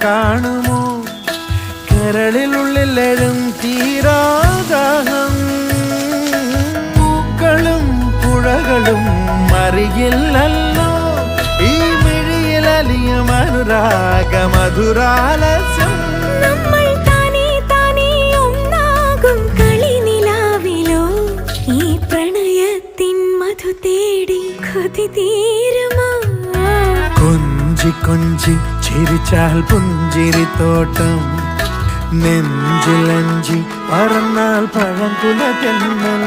കാണുമോ കരളിലുള്ളിലെഴും തീരാദാഹം പൂക്കളും പുഴകളും അറിയില്ലല്ലോ ഈ മിഴിയിലലിയും അനുരാഗ മധുരാലസ്യം നമ്മൾ താനേ താനേ ഒന്നാകും കളിനിലാവിലോ ഈ പ്രണയത്തിൻ മധു തേടി കൊതി തീരുമോ കൊഞ്ചി കൊഞ്ചി ചിരിച്ചാൽ പുഞ്ചിരിത്തോട്ടം നെഞ്ചിലഞ്ചി പറന്നാൽ പഴംകുല തെന്നൽ